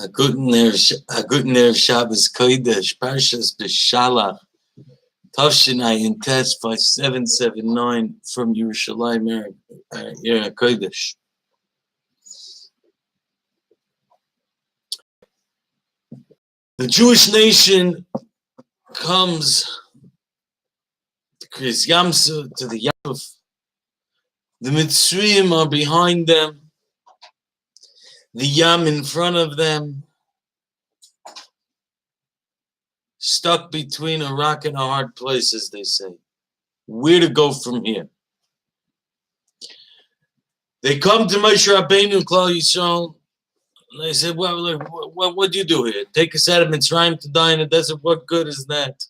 Guten Erev Shabbos Kodesh, Parshas Beshalach, Tavshinai in Test 5779 from Yerushalayim, Kodesh. The Jewish nation comes to Kriyas Yamsuf, to the Yamsuf. The Mitzrayim are behind them, the Yam in front of them, stuck between a rock and a hard place, as they say. Where to go from here? They come to Moshe Rabbeinu, Klal Yisrael, and they said, well, what do you do here? Take us out of Mitzrayim to die in the desert? What good is that?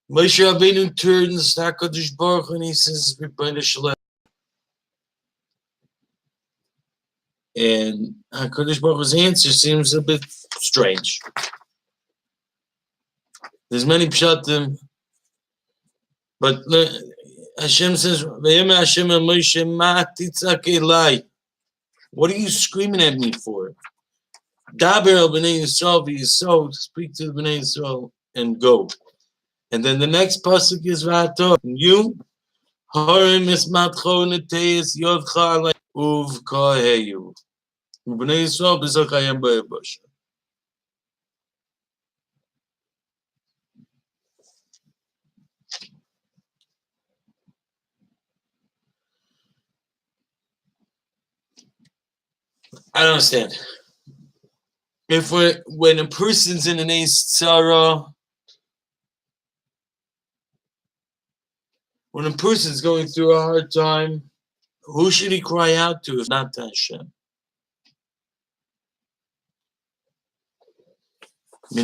Moshe Rabbeinu turns to HaKadosh Baruch Hu and he says, Rebbeinu Shalom. And HaKadosh Baruch Hu's answer seems a bit strange. There's many pshatim, but Hashem says, Hashem Moshe, ma titzak elai. What are you screaming at me for? Daber el b'nei Yisrael v'yisrael, speak to the b'nei Yisrael and go. And then the next pasuk is V'ato. You, harim esmatcho neteis yodcha alei uvkaheyu. B'nei Yisrael b'zachayim b'yabasha. I don't understand. When a person's in an tzara, when a person's going through a hard time, who should he cry out to if not to Hashem? The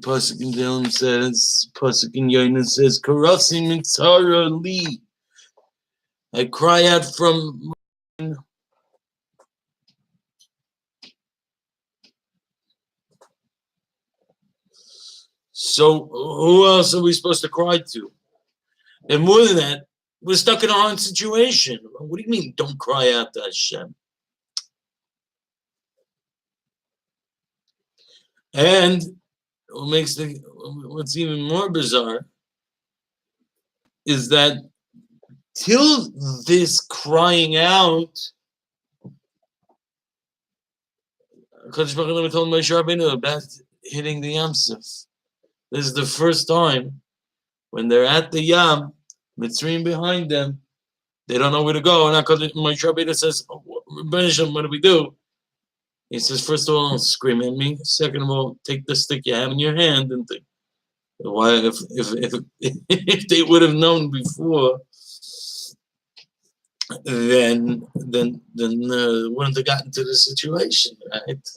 pasuk in Tehillim says, pasuk in Yoina says, "Karasi mitzara li." I cry out from. So who else are we supposed to cry to? And more than that, we're stuck in a hard situation. What do you mean, don't cry out to Hashem? And what's even more bizarre is that till this crying out, Kadosh Baruch Hu never told Moshe Rabbeinu about hitting the Yamsuf. This is the first time when they're at the Yam, Mitzrayim behind them, they don't know where to go. And Moshe Rabbeinu says, what do we do? He says, first of all, don't scream at me. Second of all, take the stick you have in your hand and think, why, if they would have known before, then wouldn't have gotten to the situation, right?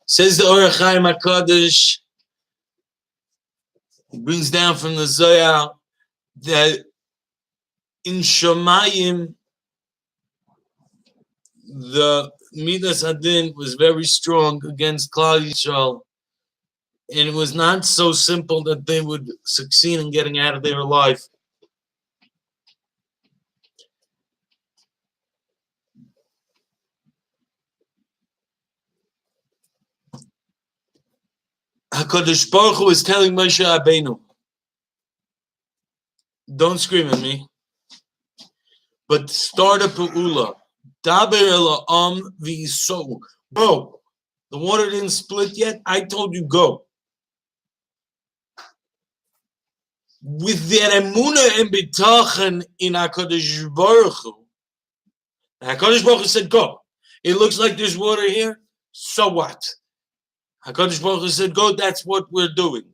Says the Orach Chaim HaKadosh, he brings down from the Zohar that in Shomayim, the Midas Hadin was very strong against Klal Yisrael, and it was not so simple that they would succeed in getting out of there alive. HaKadosh Baruch Hu is telling Moshe Rabbeinu, don't scream at me, but start a pe'ula. Daber el ha'am v'yisou. Go. The water didn't split yet. I told you go. With their emunah and bitachon in HaKadosh Baruch Hu, HaKadosh Baruch Hu said, go. It looks like there's water here. So what? HaKadosh Baruch Hu said, go, that's what we're doing.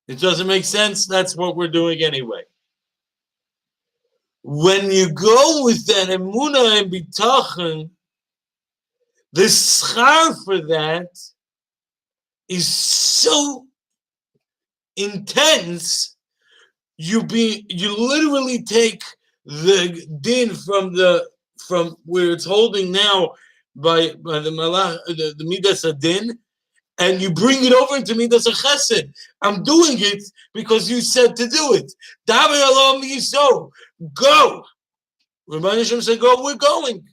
It doesn't make sense, that's what we're doing anyway. When you go with that emunah and bitachon, the schar for that is so intense, you literally take the din from where it's holding now by the Malach, the Midas Hadin, and you bring it over to me, that's a chesed. I'm doing it because you said to do it. Davar alom yiso. Go. Rabbi Hashem said, go, we're going.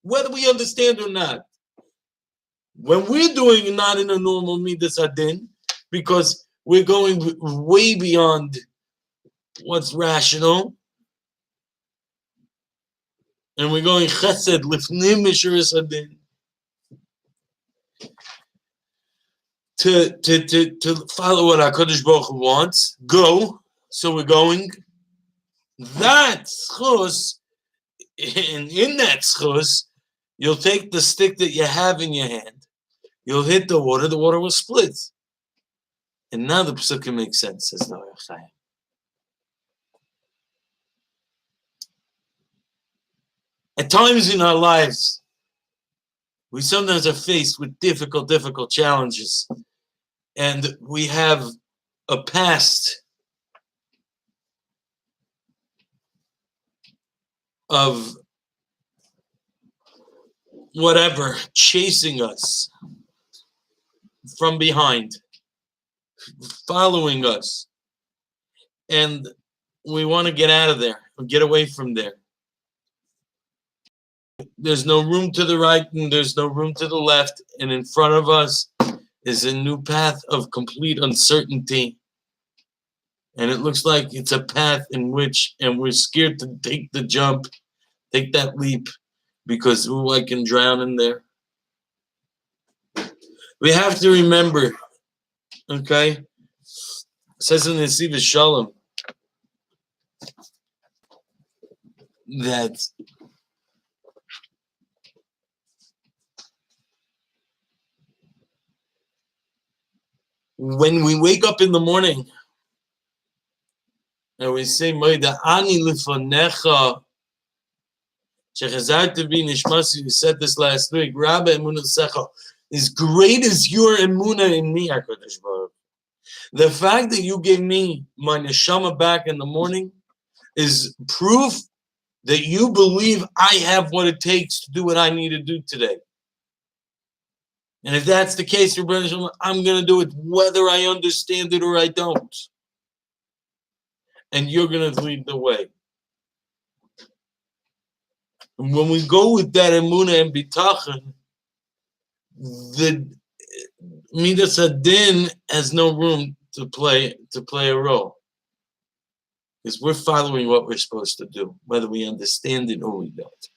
Whether we understand or not. When we're doing it not in a normal midas adin, because we're going way beyond what's rational, and we're going chesed lifnim mishuras adin, to follow what HaKadosh Baruch Hu wants. Go. So we're going. That schus, and in that schus, you'll take the stick that you have in your hand, you'll hit the water will split. And now the psukim makes sense, says Noach Chaim. At times in our lives, we sometimes are faced with difficult challenges, and we have a past of whatever chasing us from behind, following us, and we want to get out of there, or get away from there. There's no room to the right and there's no room to the left, and in front of us is a new path of complete uncertainty, and it looks like it's a path in which, and we're scared to take the jump, take that leap, because I can drown in there. We have to remember, okay, it says in the Parshas Beshalach that when we wake up in the morning and we say, Moida ani lifonecha, shechazarta bi nishmasi, we said this last week, Rabba emunah secha, as great as your emunah in me, HaKadosh Baruch. The fact that you gave me my neshama back in the morning is proof that you believe I have what it takes to do what I need to do today. And if that's the case, I'm going to do it whether I understand it or I don't. And you're going to lead the way. And when we go with that emunah and bitachon, the midas adin has no room to play a role. Because we're following what we're supposed to do, whether we understand it or we don't.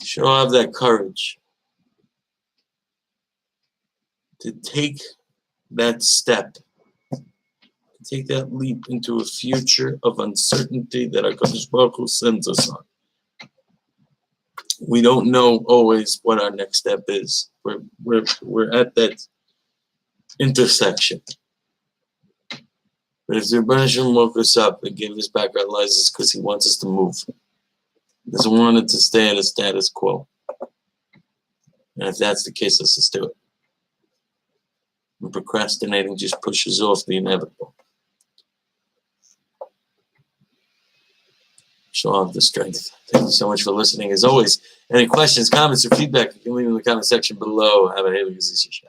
Sure, I'll have that courage to take that step, to take that leap into a future of uncertainty that HaKadosh Baruch Hu sends us on. We don't know always what our next step is. We're at that intersection. But if the Rebbe Hashem woke us up and gave us back our lives, it's because he wants us to move. He doesn't want it to stay at a status quo. And if that's the case, let's just do it. And procrastinating just pushes off the inevitable. Show off the strength. Thank you so much for listening. As always, any questions, comments, or feedback, you can leave in the comment section below. Have a Haley Gazizi show.